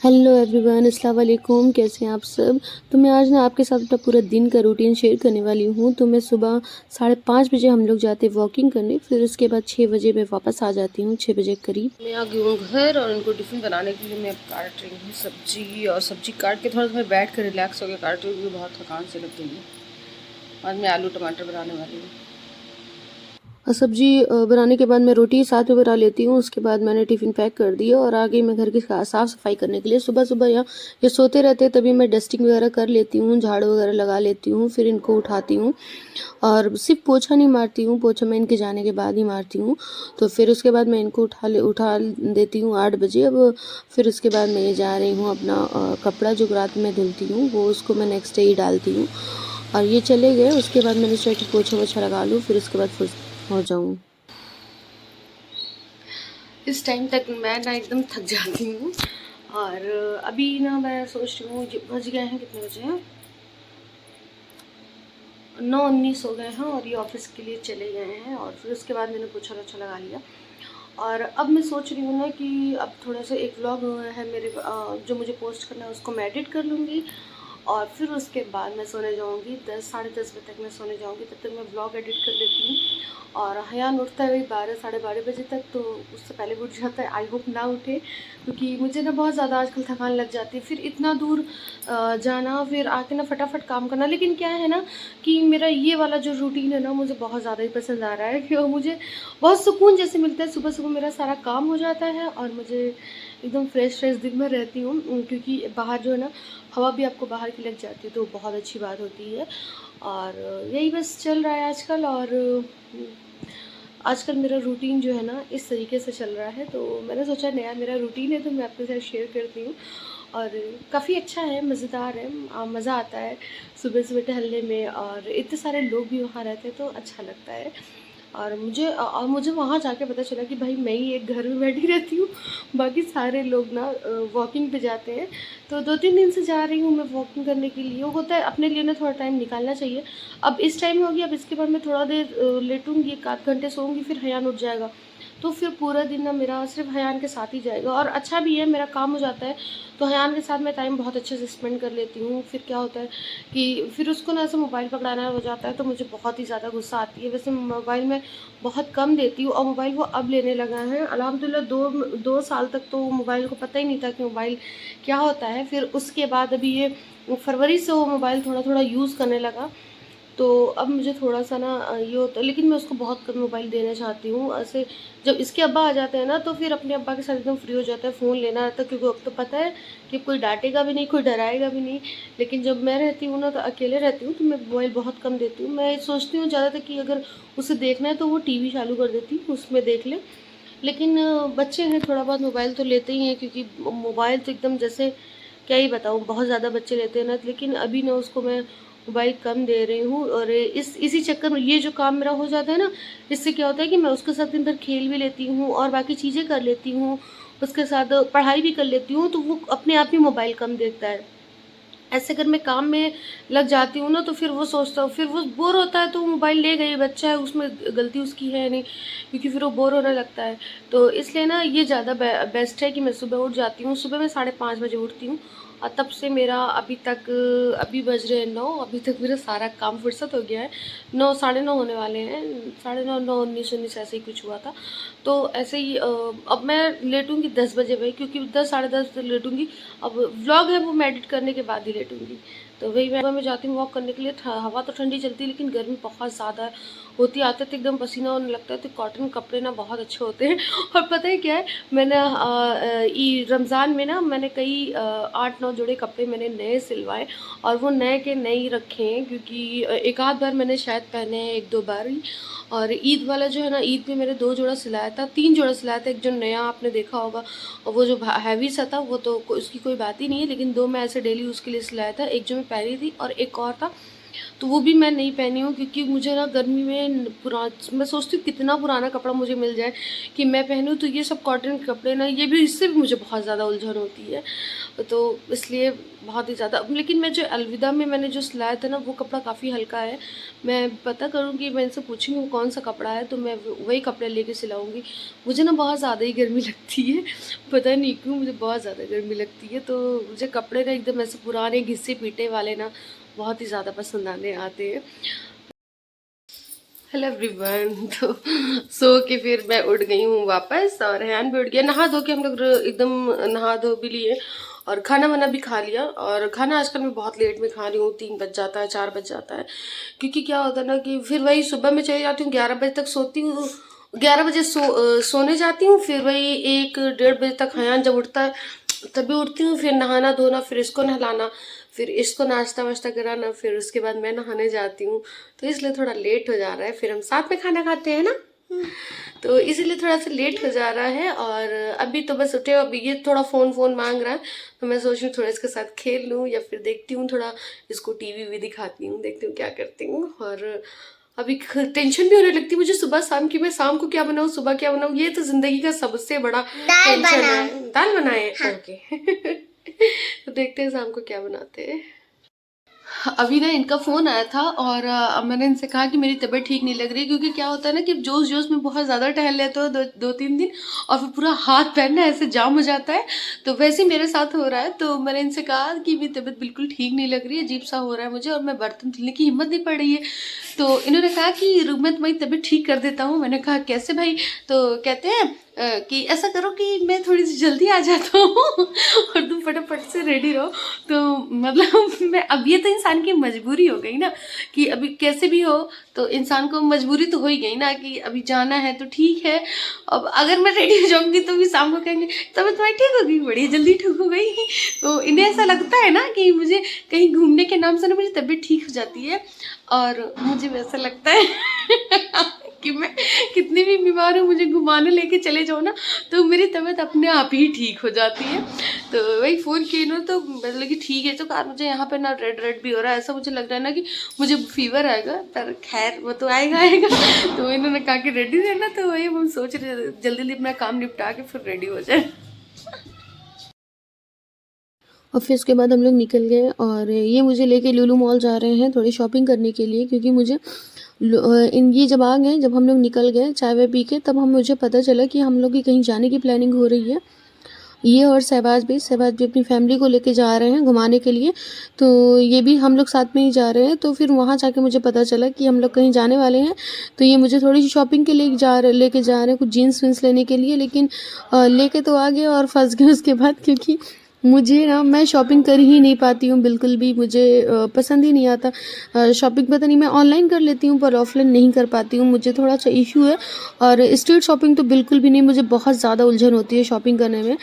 Hello everyone, अस्सलाम वालेकुम। कैसे हैं आप सब। तो मैं आज ना आपके साथ अपना पूरा दिन का रूटीन शेयर करने वाली हूँ। तो मैं सुबह 5:30 बजे हम लोग जाते हैं वॉकिंग करने, फिर उसके बाद 6 बजे मैं वापस आ जाती हूँ, 6 बजे करीब। मैं आ गई हूँ घर और उनको टिफ़िन बनाने के लिए मैं अब काट रही हूँ सब्जी। और सब्जी काट के थोड़ा सा मैं बैठ कर रिलैक्स होकर काट रही हूँ क्योंकि बहुत थकान से लग गई है। आज मैं आलू टमाटर बनाने वाली हूँ। और सब्जी बनाने के बाद मैं रोटी साथ में बना लेती हूँ। उसके बाद मैंने टिफ़िन पैक कर दिया और आ गई मैं घर की साफ़ सफाई करने के लिए। सुबह सुबह यहाँ ये सोते रहते हैं, तभी मैं डस्टिंग वगैरह कर लेती हूँ, झाड़ू वगैरह लगा लेती हूँ, फिर इनको उठाती हूँ। और सिर्फ पोछा नहीं मारती हूँ, पोछा मैं इनके जाने के बाद ही मारती हूँ। तो फिर उसके बाद मैं इनको उठा देती हूँ 8 बजे। अब फिर उसके बाद मैं ये जा रही हूँ अपना कपड़ा जो रात में धुलती हूँ वो उसको मैं नेक्स्ट डे ही डालती हूँ। और ये चले गए, उसके बाद मैंने सोचा कि पोछा वोछा लगा लूँ, फिर उसके बाद फुर्सत हो जाऊँ। इस टाइम तक मैं ना एकदम थक जाती हूँ। और अभी ना मैं सोच रही हूँ बज गए हैं, कितने बजे हैं, 9:19 हो गए हैं और ये ऑफिस के लिए चले गए हैं। और फिर उसके बाद मैंने पोछा वोछा लगा लिया। और अब मैं सोच रही हूँ ना कि अब थोड़ा सा एक व्लॉग है मेरे जो मुझे पोस्ट करना है उसको मैं एडिट कर लूँगी। और फिर उसके बाद मैं सोने जाऊँगी, 10 साढ़े 10 बजे तक मैं सोने जाऊँगी। तब तक मैं व्लॉग एडिट कर लेती हूँ। और हयान उठता है वही 12 साढ़े 12 बजे तक, तो उससे पहले वो उठ जाता है। आई होप ना उठे, क्योंकि मुझे ना बहुत ज़्यादा आजकल थकान लग जाती है। फिर इतना दूर जाना, फिर आके ना फटाफट काम करना। लेकिन क्या है ना कि मेरा ये वाला जो रूटीन है ना मुझे बहुत ज़्यादा ही पसंद आ रहा है कि वो मुझे बहुत सुकून जैसे मिलता है। सुबह सुबह मेरा सारा काम हो जाता है और मुझे एकदम फ्रेश फ्रेश दिन में रहती हूँ। क्योंकि बाहर जो है ना हवा भी आपको बाहर की लग जाती है, तो बहुत अच्छी बात होती है। और यही बस चल रहा है आजकल। और आजकल मेरा रूटीन जो है ना इस तरीके से चल रहा है। तो मैंने सोचा नया मेरा रूटीन है तो मैं आपके साथ शेयर करती हूँ। और काफ़ी अच्छा है, मज़ेदार है, मज़ा आता है सुबह सुबह टहलने में। और इतने सारे लोग भी वहाँ रहते हैं तो अच्छा लगता है। और मुझे वहाँ जाके पता चला कि भाई मैं ही एक घर में बैठी रहती हूँ, बाकी सारे लोग ना वॉकिंग पे जाते हैं। तो 2-3 दिन से जा रही हूँ मैं वॉकिंग करने के लिए। वो होता है अपने लिए ना थोड़ा टाइम निकालना चाहिए। अब इस टाइम हो गया, अब इसके बाद मैं थोड़ा देर लेटूंगी, 1 आध घंटे सोऊंगी, फिर हयान उठ जाएगा। तो फिर पूरा दिन ना मेरा सिर्फ हयान के साथ ही जाएगा। और अच्छा भी है, मेरा काम हो जाता है। तो हयान के साथ मैं टाइम बहुत अच्छे से स्पेंड कर लेती हूँ। फिर क्या होता है कि फिर उसको ना ऐसे मोबाइल पकड़ाना हो जाता है तो मुझे बहुत ही ज़्यादा गुस्सा आती है। वैसे मोबाइल में बहुत कम देती हूँ, और मोबाइल वो अब लेने लगा है अल्हम्दुलिल्लाह। 2 साल तक तो मोबाइल को पता ही नहीं था कि मोबाइल क्या होता है। फिर उसके बाद अभी ये फरवरी से वो मोबाइल थोड़ा थोड़ा यूज़ करने लगा। तो अब मुझे थोड़ा-सा ना ये होता है, लेकिन मैं उसको बहुत कम मोबाइल देना चाहती हूँ। ऐसे जब इसके अब्बा आ जाते हैं ना तो फिर अपने अब्बा के साथ एकदम फ्री हो जाता है, फ़ोन लेना रहता है, क्योंकि अब तो पता है कि कोई डाँटेगा भी नहीं, कोई डराएगा भी नहीं। लेकिन जब मैं रहती हूँ ना तो अकेले रहती हूँ तो मैं मोबाइल बहुत कम देती हूँ। मैं सोचती हूँ ज़्यादातर कि अगर उसे देखना है तो वो टीवी चालू कर देती हूँ, उसमें देख ले। लेकिन बच्चे हैं, थोड़ा बहुत मोबाइल तो लेते ही हैं, क्योंकि मोबाइल तो एकदम जैसे क्या ही बताऊँ, बहुत ज़्यादा बच्चे लेते हैं ना। लेकिन अभी ना उसको मैं मोबाइल कम दे रही हूँ। और इसी चक्कर में ये जो काम मेरा हो जाता है ना, इससे क्या होता है कि मैं उसके साथ दिन भर खेल भी लेती हूँ और बाकी चीज़ें कर लेती हूँ, उसके साथ पढ़ाई भी कर लेती हूँ, तो वो अपने आप ही मोबाइल कम देखता है। ऐसे अगर मैं काम में लग जाती हूँ ना तो फिर वो सोचता हूँ, फिर वो बोर होता है तो वो मोबाइल ले गई, बच्चा है उसमें गलती उसकी है नहीं, क्योंकि फिर वो बोर होने लगता है। तो इसलिए ना ये ज़्यादा बेस्ट है कि मैं सुबह उठ जाती हूँ। सुबह मैं 5:30 बजे उठती हूँ और तब से मेरा अभी बज रहे हैं 9, अभी तक मेरा सारा काम फुर्सत हो गया है। 9 साढ़े 9 होने वाले हैं, 9:30 9:19 ऐसे ही कुछ हुआ था। तो ऐसे ही अब मैं लेटूंगी 10 बजे भाई, क्योंकि 10 साढ़े 10 बजे लेटूंगी। अब व्लॉग है वो मैं एडिट करने के बाद ही लेटूंगी। तो वही मैं जाती हूँ वॉक करने के लिए। हवा तो ठंडी चलती है लेकिन गर्मी बहुत ज़्यादा होती है। आते तो एकदम पसीना होने लगता है। तो कॉटन कपड़े ना बहुत अच्छे होते हैं। और पता है क्या है, मैंने रमज़ान में ना मैंने कई 8-9 जोड़े कपड़े मैंने नए सिलवाए और वो नए के नए ही रखे हैं, क्योंकि एक आध बार मैंने शायद पहने हैं, 1-2 बार ही। और ईद वाला जो है ना, ईद में मैंने 2 जोड़ा सिलाया था, 3 जोड़ा सिलाया था। एक जो नया आपने देखा होगा और वो जो हैवी सा था वो तो उसकी कोई बात ही नहीं है, लेकिन 2 मैं ऐसे डेली यूज़ के लिए सिलाया था। एक जो मैं पहनी थी और एक और था तो वो भी मैं नहीं पहनी हूँ, क्योंकि मुझे ना गर्मी में मैं सोचती हूँ कितना पुराना कपड़ा मुझे मिल जाए कि मैं पहनूँ। तो ये सब कॉटन के कपड़े ना, ये भी, इससे भी मुझे बहुत ज़्यादा उलझन होती है, तो इसलिए बहुत ही ज़्यादा। लेकिन मैं जो अलविदा में मैंने जो सिलाया था ना, वो कपड़ा काफ़ी हल्का है। मैं पता करूँगी, मैं इनसे पूछूँगी वो कौन सा कपड़ा है, तो मैं वही कपड़े लेके सिलाऊँगी। मुझे ना बहुत ज़्यादा ही गर्मी लगती है, पता नहीं क्यों मुझे बहुत ज़्यादा गर्मी लगती है। तो मुझे कपड़े ना एकदम ऐसे पुराने घिसे पीटे वाले ना बहुत ही ज़्यादा पसंद आने आते हैं। Hello everyone. तो सो के फिर मैं उठ गई हूँ वापस, और हैन भी उठ गया। नहा धो के हम लोग एकदम नहा धो भी लिए, और खाना वाना भी खा लिया। और खाना आजकल मैं बहुत लेट में खा रही हूँ, 3 बज जाता है, 4 बज जाता है, क्योंकि क्या होता है ना कि फिर वही सुबह में चली जाती हूँ, 11 बजे तक सोती हूँ, 11 बजे सोने जाती हूँ, फिर वही 1 डेढ़ बजे तक हयान जब उठता है तभी उठती हूँ, फिर नहाना धोना, फिर इसको नहलाना, फिर इसको नाश्ता वाश्ता कराना, फिर उसके बाद मैं नहाने जाती हूँ। तो इसलिए थोड़ा लेट हो जा रहा है। फिर हम साथ में खाना खाते हैं ना, तो इसीलिए थोड़ा सा लेट हो जा रहा है। और अभी तो बस उठे, अभी ये थोड़ा फ़ोन मांग रहा है, तो मैं सोच रही हूँ थोड़ा इसके साथ खेल लूँ, या फिर देखती हूँ थोड़ा इसको टीवी भी दिखाती हूँ, देखती हूँ क्या करती हूँ। और अभी टेंशन भी होने लगती है मुझे सुबह शाम की, मैं शाम को क्या बनाऊँ, सुबह क्या बनाऊँ। ये तो जिंदगी का सबसे बड़ा टेंशन है। दाल बनाए? हाँ। ओके। तो देखते हैं शाम को क्या बनाते हैं। अभी ना इनका फ़ोन आया था, और मैंने इनसे कहा कि मेरी तबीयत ठीक नहीं लग रही, क्योंकि क्या होता है ना कि जोश जोश में बहुत ज़्यादा टहल लेते हो 2-3 दिन, और फिर पूरा हाथ पैर ना ऐसे जाम हो जाता है। तो वैसे ही मेरे साथ हो रहा है। तो मैंने इनसे कहा कि मेरी तबीयत बिल्कुल ठीक नहीं लग रही है, अजीब सा हो रहा है मुझे, और मैं बर्तन धुलने की हिम्मत नहीं पड़ रही है। तो इन्होंने कहा कि मैं तुम्हारी तबीयत ठीक कर देता हूँ। मैंने कहा कैसे भाई? तो कहते हैं कि ऐसा करो कि मैं थोड़ी सी जल्दी आ जाता हूँ और तुम फटाफट से रेडी रहो। तो मतलब मैं, अब ये तो इंसान की मजबूरी हो गई ना, कि अभी कैसे भी हो तो इंसान को मजबूरी तो हो ही गई ना, कि अभी जाना है तो ठीक है। अब अगर मैं रेडी हो जाऊंगी तो भी शाम को कहेंगे तबीयत तुम्हारी ठीक हो गई, बड़ी जल्दी ठीक हो गई। तो इन्हें ऐसा लगता है ना कि मुझे कहीं घूमने के नाम से ना मेरी तबीयत ठीक हो जाती है, और मुझे वैसा लगता है कि मैं कितनी भी बीमार हूँ, मुझे घुमाने लेके चले जाओ ना, तो मेरी तबीयत अपने आप ही ठीक हो जाती है। तो वही फ़ोन किए ना, तो मतलब कि ठीक है। तो कहा मुझे यहाँ पे ना रेड भी हो रहा है, ऐसा मुझे लग रहा है ना कि मुझे फीवर आएगा, पर खैर वो तो आएगा। तो इन्होंने कहा कि रेडी रहना, तो वही हम सोच रहे जल्दी जल्दी अपना काम निपटा के फिर रेडी हो जाए। और फिर उसके बाद हम लोग निकल गए, और ये मुझे लेके लुलु मॉल जा रहे हैं थोड़ी शॉपिंग करने के लिए, क्योंकि मुझे ये जब आ गए, जब हम लोग निकल गए चाय वाय पी के, तब मुझे पता चला कि हम लोग की कहीं जाने की प्लानिंग हो रही है। ये और शहबाज भी अपनी फैमिली को लेके जा रहे हैं घुमाने के लिए, तो ये भी हम लोग साथ में ही जा रहे हैं। तो फिर वहाँ जाके मुझे पता चला कि हम लोग कहीं जाने वाले हैं, तो ये मुझे थोड़ी सी शॉपिंग के लिए लेके जा रहे हैं, कुछ जीन्स वीन्स लेने के लिए। लेकिन लेके तो आ गए और फंस गए उसके बाद, क्योंकि मुझे ना, मैं शॉपिंग कर ही नहीं पाती हूँ बिल्कुल भी, मुझे पसंद ही नहीं आता शॉपिंग। पता नहीं, मैं ऑनलाइन कर लेती हूँ पर ऑफलाइन नहीं कर पाती हूँ, मुझे थोड़ा सा इशू है। और स्ट्रीट शॉपिंग तो बिल्कुल भी नहीं, मुझे बहुत ज़्यादा उलझन होती है शॉपिंग करने में।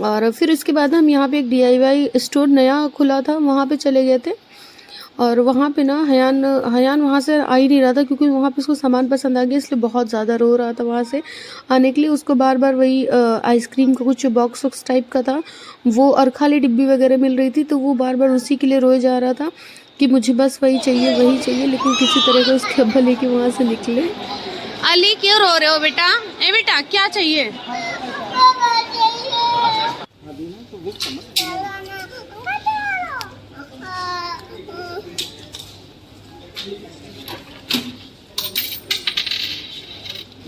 और फिर उसके बाद हम यहाँ पे एक DIY स्टोर नया खुला था, वहाँ पे चले गए थे। और वहाँ पे ना हयान वहाँ से आ ही नहीं रहा था, क्योंकि वहाँ पे उसको सामान पसंद आ गया, इसलिए बहुत ज़्यादा रो रहा था वहाँ से आने के लिए। उसको बार बार वही आइसक्रीम का कुछ बॉक्स वॉक्स टाइप का था वो, और खाली डिब्बी वगैरह मिल रही थी, तो वो बार बार उसी के लिए रोए जा रहा था कि मुझे बस वही चाहिए वही चाहिए। लेकिन किसी तरह का उसके अब्बा लेके वहाँ से निकले। अली क्यों रो रहे हो बेटा? ए बेटा क्या चाहिए?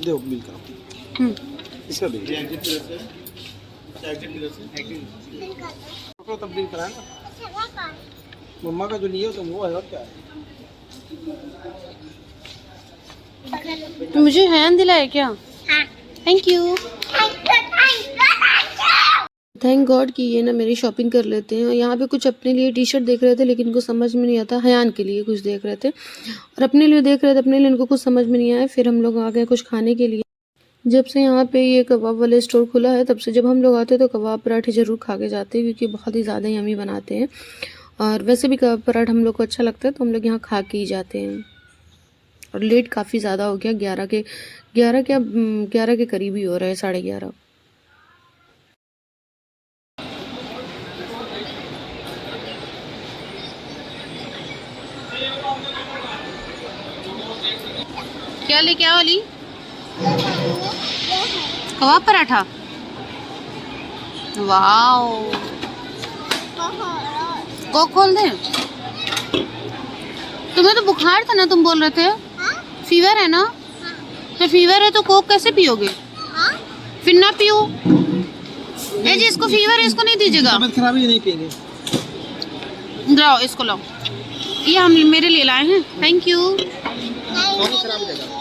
दो बिल का इसका बिल तो तब्दील कराना मम्मा का जो लिए हो तुम वो है और क्या है। मुझे हैन दिलाए क्या? Thank you. थैंक गॉड कि ये ना मेरी शॉपिंग कर लेते हैं। यहाँ पे कुछ अपने लिए टी शर्ट देख रहे थे, लेकिन इनको समझ में नहीं आता। हयान के लिए कुछ देख रहे थे और अपने लिए देख रहे थे, अपने लिए इनको कुछ समझ में नहीं आया। फिर हम लोग आ गए कुछ खाने के लिए। जब से यहाँ पे ये कबाब वाले स्टोर खुला है, तब से जब हम लोग आते हैं तो कबाब पराठे ज़रूर खा के जाते हैं, क्योंकि बहुत ही ज़्यादा यम्मी बनाते हैं। और वैसे भी कबाब पराठा हम लोग को अच्छा लगता है, तो हम लोग यहाँ खा के ही जाते हैं। और लेट काफ़ी ज़्यादा हो गया, 11 के करीब ही हो रहा है, 11:30। क्या लेके आओ अली? कबाब पराठा। वाओ, कोक खोल दे। तुम्हें तो बुखार था ना, तुम बोल रहे थे। फीवर है ना? तो फीवर है तो कोक कैसे पियोगे? फिर ना पियो। ए जी, इसको फीवर है, इसको नहीं दीजिएगा। तबीयत खराब है, नहीं पिएंगे। जाओ इसको लाओ, ये हम मेरे लिए लाए हैं। Thank you. तबीयत खराब हो जाएगा।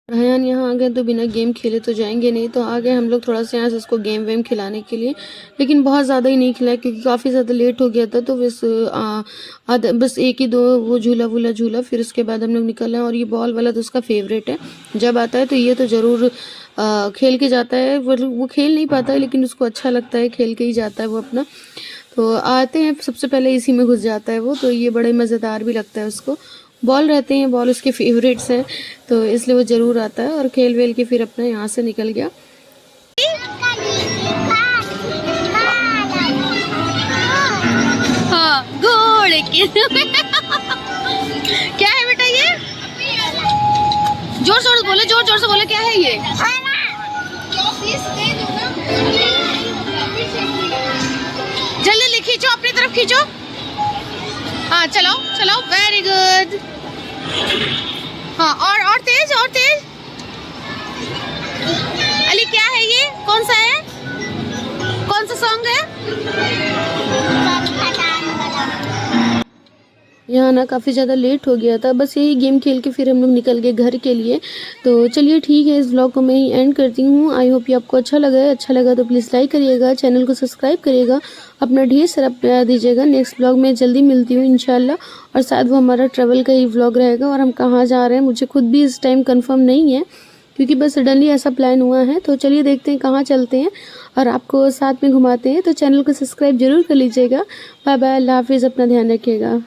रायहान यहाँ आ गए तो बिना गेम खेले तो जाएंगे नहीं, तो आ गए हम लोग थोड़ा सा यहाँ से इसको गेम वेम खिलाने के लिए। लेकिन बहुत ज़्यादा ही नहीं खिलाया क्योंकि काफ़ी ज़्यादा लेट हो गया था, तो बस एक ही दो वो झूला वूला झूला, फिर उसके बाद हम लोग निकल आए। और ये बॉल वाला तो उसका फेवरेट है, जब आता है तो ये तो ज़रूर खेल के जाता है। वो खेल नहीं पाता है लेकिन उसको अच्छा लगता है, खेल के ही जाता है वो अपना। तो आते हैं सबसे पहले इसी में घुस जाता है वो, तो ये बड़े मज़ेदार भी लगता है उसको। बॉल रहते हैं, बॉल उसके फेवरेट्स हैं, तो इसलिए वो ज़रूर आता है और खेल वेल के फिर अपना यहाँ से निकल गया। हाँ, घोड़े के क्या है बेटा ये? जोर जोर से बोले, जोर जोर से बोले, क्या है ये? जल्दी खींचो, अपनी तरफ खींचो। हाँ चलाओ चलाओ, वेरी गुड। हाँ, और तेज, और तेज। अली क्या है ये? कौन सा है? कौन सा सॉन्ग है? यहाँ ना काफ़ी ज़्यादा लेट हो गया था, बस यही गेम खेल के फिर हम लोग निकल गए घर के लिए। तो चलिए ठीक है, इस व्लॉग को मैं ही एंड करती हूँ। आई होप ये आपको अच्छा लगा है। अच्छा लगा तो प्लीज़ लाइक करिएगा, चैनल को सब्सक्राइब करिएगा, अपना ढेर सारा प्यार दीजिएगा। नेक्स्ट व्लॉग में जल्दी मिलती हूँ इंशाल्लाह, और शायद वो हमारा ट्रैवल का ही व्लॉग रहेगा। और हम कहाँ जा रहे हैं मुझे खुद भी इस टाइम कन्फर्म नहीं है, क्योंकि बस सडनली ऐसा प्लान हुआ है। तो चलिए देखते हैं कहाँ चलते हैं और आपको साथ में घुमाते हैं। तो चैनल को सब्सक्राइब जरूर कर लीजिएगा। बाय बाय, अल्लाह हाफिज़, अपना ध्यान रखिएगा।